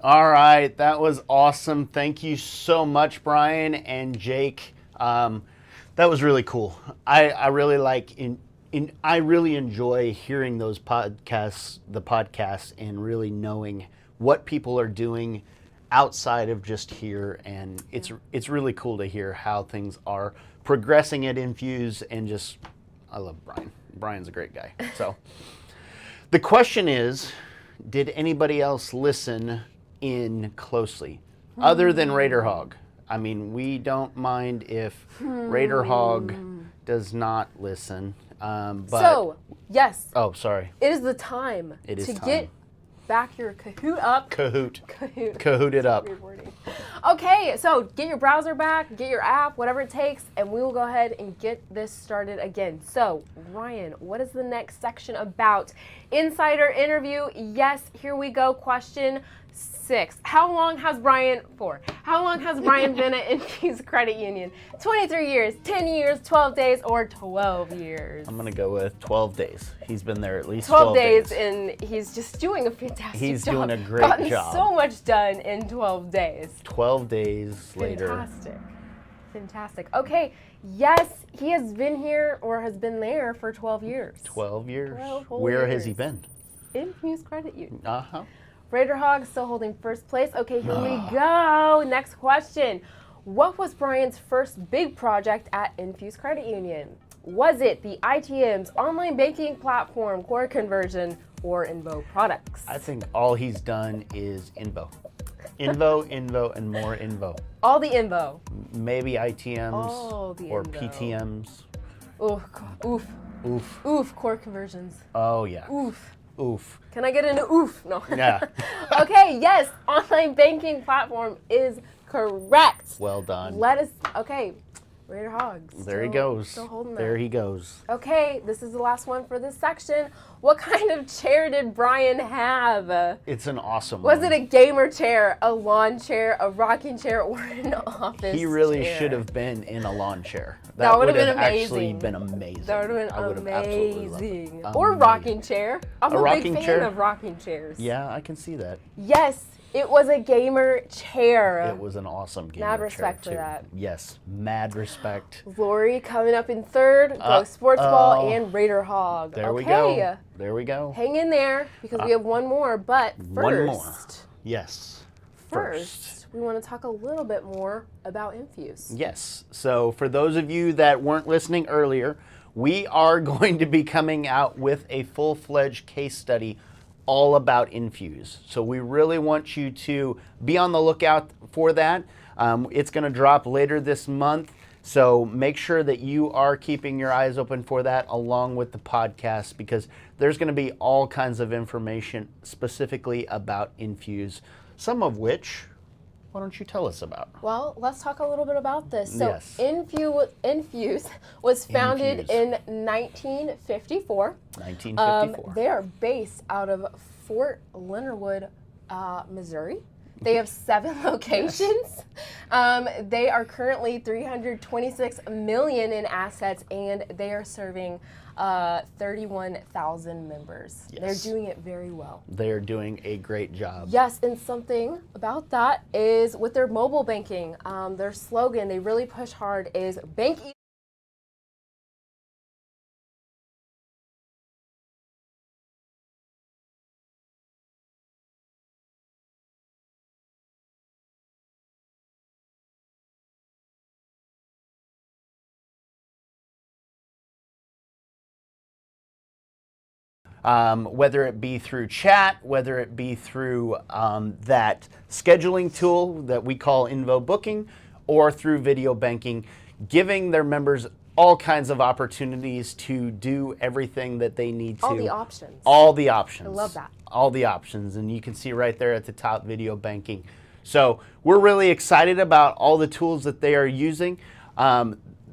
All right, that was awesome. Thank you so much, Bryan and Jake. That was really cool. I really like I really enjoy hearing those podcasts, and really knowing what people are doing outside of just here. And it's really cool to hear how things are progressing at Infuze. And just, I love Bryan. Bryan's a great guy. So the question is, did anybody else listen in closely other than Raider Hog? I mean, we don't mind if Raider Hog does not listen. But so, yes. Oh, sorry. It is the time get back your Kahoot up. Kahoot it up. Okay, so get your browser back, get your app, whatever it takes, and we will go ahead and get this started again. So, Ryan, what is the next section about? Insider interview. Yes, here we go. Question 6. How long has Bryan been at Infuze Credit Union? 23 years, 10 years, 12 days, or 12 years? I'm going to go with 12 days. He's been there at least 12 days, and he's just doing a fantastic job. He's doing a great Gotten job. so much done in 12 days. 12 days later. Fantastic. Fantastic. Okay, yes, he has been here or has been there for 12 years. 12 years. 12 whole Where has he years. been? Infuze Credit Union. Uh-huh. Raider Hog still holding first place. Okay, here we go. Next question. What was Bryan's first big project at Infuze Credit Union? Was it the ITM's online banking platform, core conversion, or Invo products? I think all he's done is Invo. Invo, Invo, and more Invo. All the Invo. Maybe ITMs All the or Invo. PTMs. Oof. Oof. Oof. Core conversions. Oh, yeah. Oof. Oof. Can I get an oof? No. Yeah. Okay, yes, online banking platform is correct. Well done. Let us, okay, Raider Hogs. There he goes. Still holding that. There he goes. Okay, this is the last one for this section. What kind of chair did Bryan have? It's an awesome Was one. it a gamer chair, a lawn chair, a rocking chair, or an office He really chair? should have been in a lawn chair. That would have been actually amazing. been amazing. That would have I been would have absolutely loved it. amazing. Or rocking chair. I'm a big rocking fan chair? of rocking chairs. Yeah, I can see that. Yes, it was a gamer chair. It was an awesome game. Mad respect for too. that. Yes, mad respect. Lori coming up in third, Go Sports Ball, and Raider Hog. There we Okay, go. There we go. hang in there because we have one more. But first, One more. Yes. first, we want to talk a little bit more about Infuze. Yes. So for those of you that weren't listening earlier, we are going to be coming out with a full-fledged case study all about Infuze. So we really want you to be on the lookout for that. It's going to drop later this month. So make sure that you are keeping your eyes open for that along with the podcast, because there's going to be all kinds of information specifically about Infuze, some of which, why don't you tell us about? Well, let's talk a little bit about this. So Yes. Infuze was founded Infuze. in 1954. 1954. They are based out of Fort Leonard Wood, Missouri. They have 7 locations. They are currently $326 million in assets, and they are serving 31,000 members. Yes. They're doing it very well. They're doing a great job. Yes, and something about that is with their mobile banking, their slogan they really push hard is bank easy. Whether it be through chat, whether it be through that scheduling tool that we call Invo Booking, or through video banking, giving their members all kinds of opportunities to do everything that they need to. All the options. All the options. I love that. All the options, and you can see right there at the top, video banking. So we're really excited about all the tools that they are using.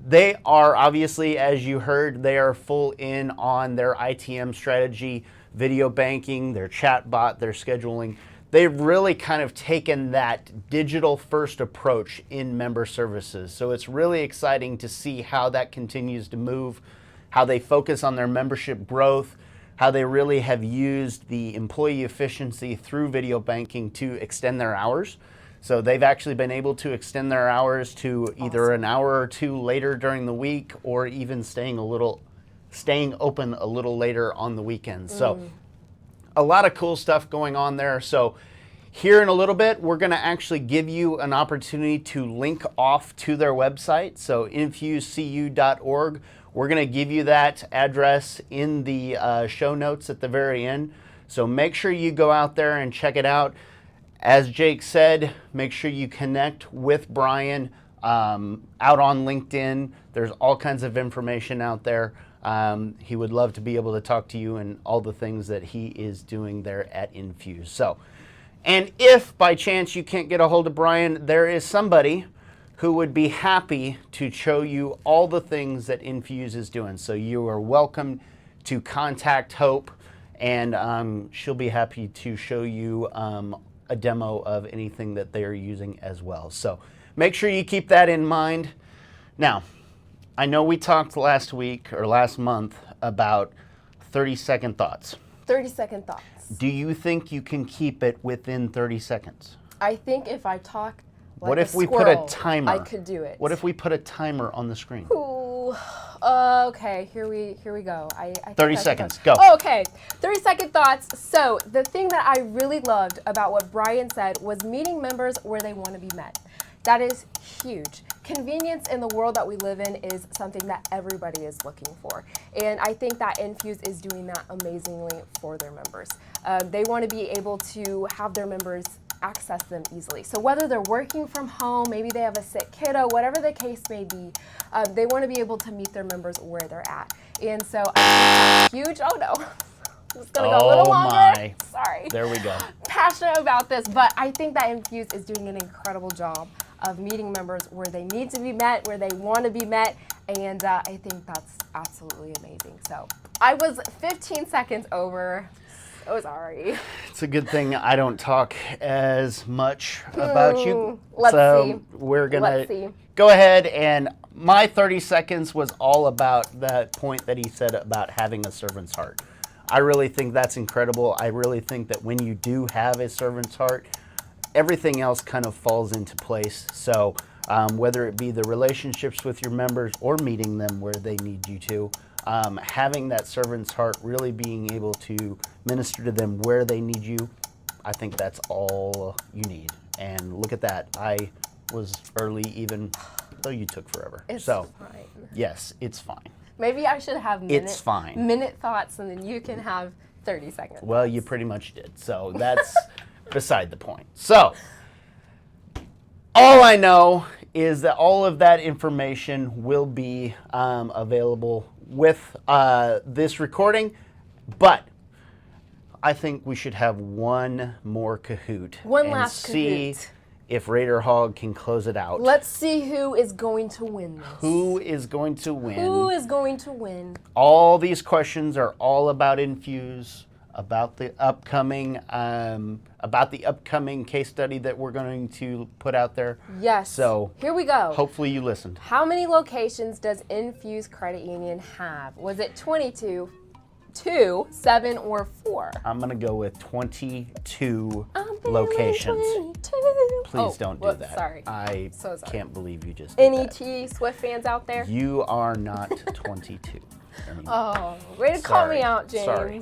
They are obviously, as you heard, they are full in on their ITM strategy, video banking, their chat bot, their scheduling. They've really kind of taken that digital first approach in member services. So it's really exciting to see how that continues to move, how they focus on their membership growth, how they really have used the employee efficiency through video banking to extend their hours. So they've actually been able to extend their hours to either an hour or two later during the week, or even staying open a little later on the weekends. So a lot of cool stuff going on there. So here in a little bit, we're going to actually give you an opportunity to link off to their website. So infuzecu.org. We're going to give you that address in the show notes at the very end. So make sure you go out there and check it out. As Jake said, make sure you connect with Bryan out on LinkedIn. There's all kinds of information out there. He would love to be able to talk to you and all the things that he is doing there at Infuze. So, and if by chance you can't get a hold of Bryan, there is somebody who would be happy to show you all the things that Infuze is doing. So you are welcome to contact Hope, and she'll be happy to show you a demo of anything that they are using as well. So make sure you keep that in mind. Now, I know we talked last week or last month about 30-second thoughts. 30-second thoughts. Do you think you can keep it within 30 seconds? I think if I talk What Like if we put a squirrel, timer? I could do it. What if we put a timer on the screen? Ooh, okay, here we go. I think 30 I can seconds, go. go. Oh, okay, 30-second thoughts. So the thing that I really loved about what Bryan said was meeting members where they want to be met. That is huge. Convenience in the world that we live in is something that everybody is looking for. And I think that Infuze is doing that amazingly for their members. They want to be able to have their members access them easily. So whether they're working from home, maybe they have a sick kiddo, whatever the case may be, they want to be able to meet their members where they're at. And so I think that's huge. Oh no. It's going to go a little longer. My. Sorry. There we go. Passionate about this, but I think that Infuze is doing an incredible job of meeting members where they need to be met, where they want to be met, and I think that's absolutely amazing. So I was 15 seconds over. So sorry. It's a good thing I don't talk as much about you. Let's so see. we're going Let's to see. go ahead, and my 30 seconds was all about that point that he said about having a servant's heart. I really think that's incredible. I really think that when you do have a servant's heart, everything else kind of falls into place. So whether it be the relationships with your members or meeting them where they need you to, having that servant's heart, really being able to minister to them where they need you, I think that's all you need. And look at that. I was early even though you took forever. It's so fine. yes, it's fine. Maybe I should have It's fine. minute thoughts, and then you can have 30 seconds. Well, you pretty much did. So that's beside the point. So all I know is that all of that information will be available with this recording, but I think we should have one more Kahoot. One and last see Kahoot. if Raider Hog can close it out. Let's see who is going to win this. Who is going to win? Who is going to win? All these questions are all about Infuze, about the upcoming case study that we're going to put out there. Yes. So here we go. hopefully you listened. How many locations does Infuze Credit Union have? Was it 22, 2, 7, or 4? I'm going to go with 22 I'm feeling locations. 22. Please don't do whoops, that. Sorry. I So sorry. can't believe you just did that. NET Swift fans out there? You are not 22 anymore. Oh, way to call me Sorry. out, James. Sorry.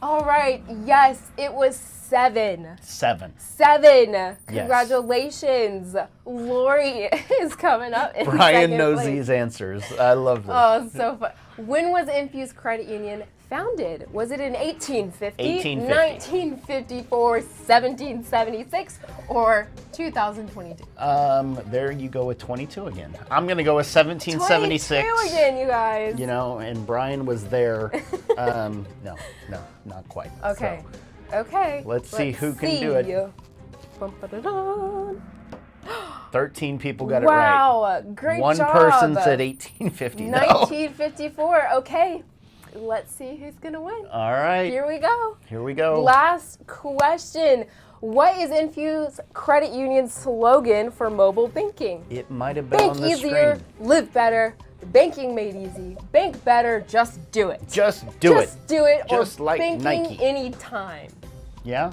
All right. Yes, it was 7. 7. 7. Congratulations. Lori is coming up in Brian second knows place. these answers. I love this. Oh, so fun. When was Infuze Credit Union founded? Was it in 1850, 1850. 1954, 1776, or 2022? There you go with 22 again. I'm going to go with 1776. 22 again, you guys. You know, and Brian was there. No, not quite. Okay. So, Okay. let's see who can do it. Bum-ba-da-dum. 13 people got it right. Wow, great One job. person said 1850. though. 1954. Okay. Let's see who's going to win. All right. Here we go. Here we go. Last question. What is Infuze Credit Union's slogan for mobile banking? It might have been Bank on the easier, screen. live better, banking made easy. Bank better, just do it. Just do it. Just do it, Just or like banking Nike. anytime. Yeah?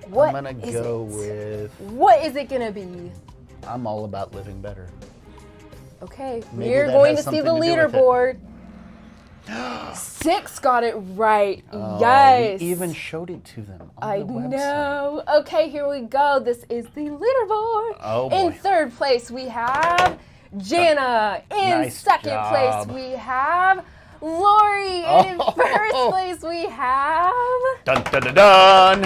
What I'm going to is go it? with, What is it going to be? I'm all about living better. Okay, Maybe we're that going has to see the something to do with it. leaderboard. 6 got it right. Oh, Yes. We even showed it to them on I the website. know. Okay, here we go. This is the leaderboard. Oh, In boy. third place, we have Jana. In Nice second job. place, we have Lori. And in Oh. first place, we have Dun, dun, dun, dun.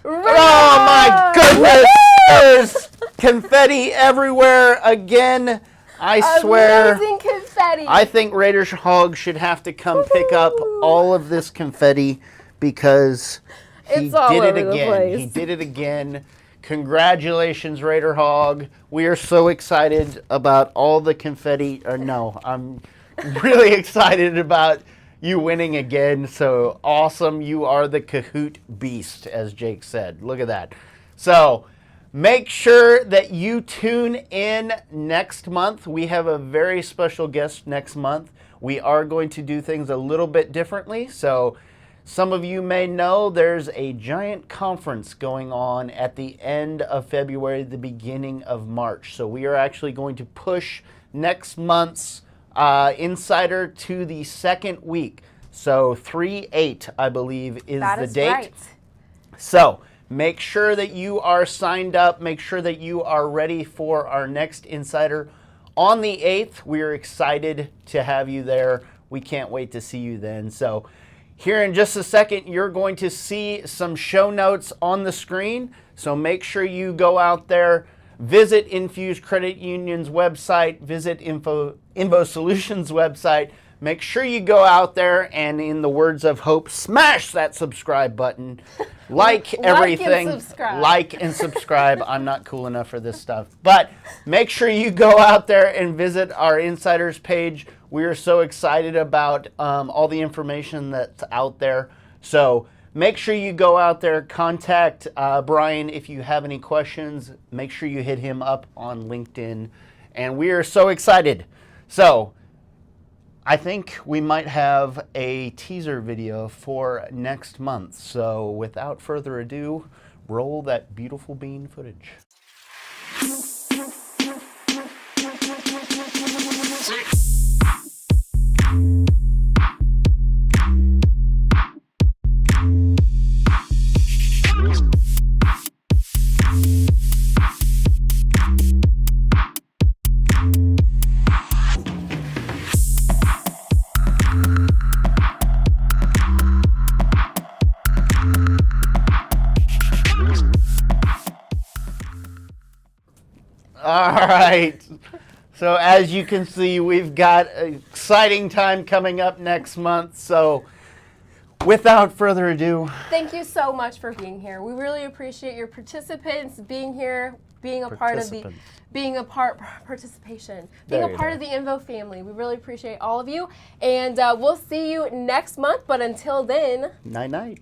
Rita. Oh my goodness! There's confetti everywhere again. I swear. Amazing confetti. I think Raider Hog should have to come pick up all of this confetti because he It's all did it over the again. place. He did it again. Congratulations, Raider Hog. We are so excited about all the confetti. No, I'm really excited about you winning again. So awesome. You are the Kahoot beast, as Jake said. Look at that. So make sure that you tune in next month. We have a very special guest next month. We are going to do things a little bit differently. So some of you may know there's a giant conference going on at the end of February, the beginning of March. So we are actually going to push next month's Insider to the second week. So 3/8, I believe, is That the is date. right. So make sure that you are signed up. Make sure that you are ready for our next Insider on the 8th. We are excited to have you there. We can't wait to see you then. So here in just a second, you're going to see some show notes on the screen. So make sure you go out there, visit Infuze Credit Union's website, visit Invo Solutions website. Make sure you go out there and, in the words of Hope, smash that subscribe button. Like everything. And subscribe. Like and subscribe. I'm not cool enough for this stuff. But make sure you go out there and visit our Insiders page. We are so excited about all the information that's out there. So make sure you go out there, contact Bryan if you have any questions. Make sure you hit him up on LinkedIn. And we are so excited. So I think we might have a teaser video for next month. So without further ado, roll that beautiful bean footage. All right. So as you can see, we've got an exciting time coming up next month. So without further ado, Thank you so much for being here. We really appreciate your participants being here, being a part of the, participation, being There a you part go. of the Invo family. We really appreciate all of you, and we'll see you next month. But until then. night night.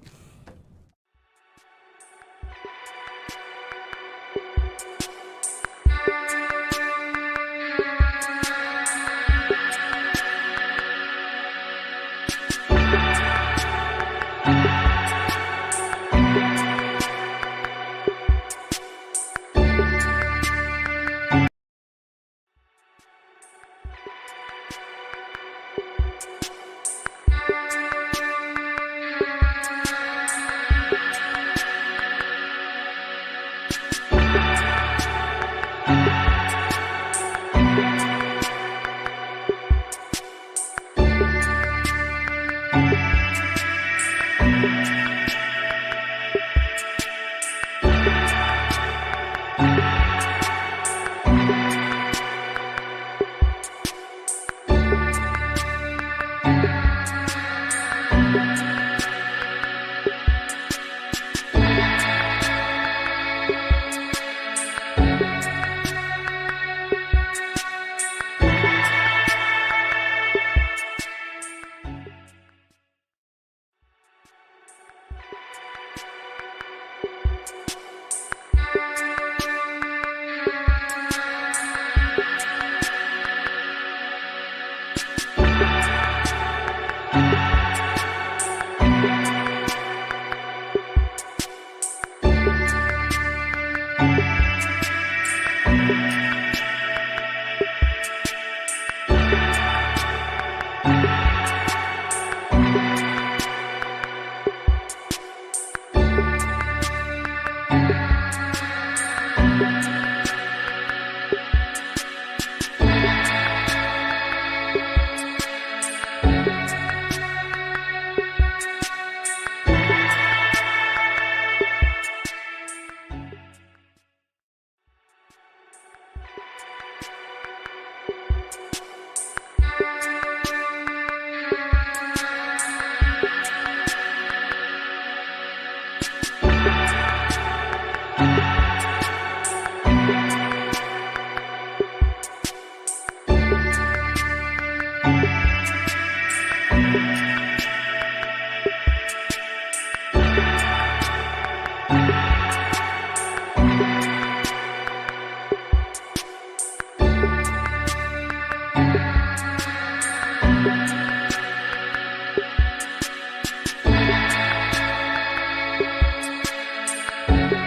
Bye.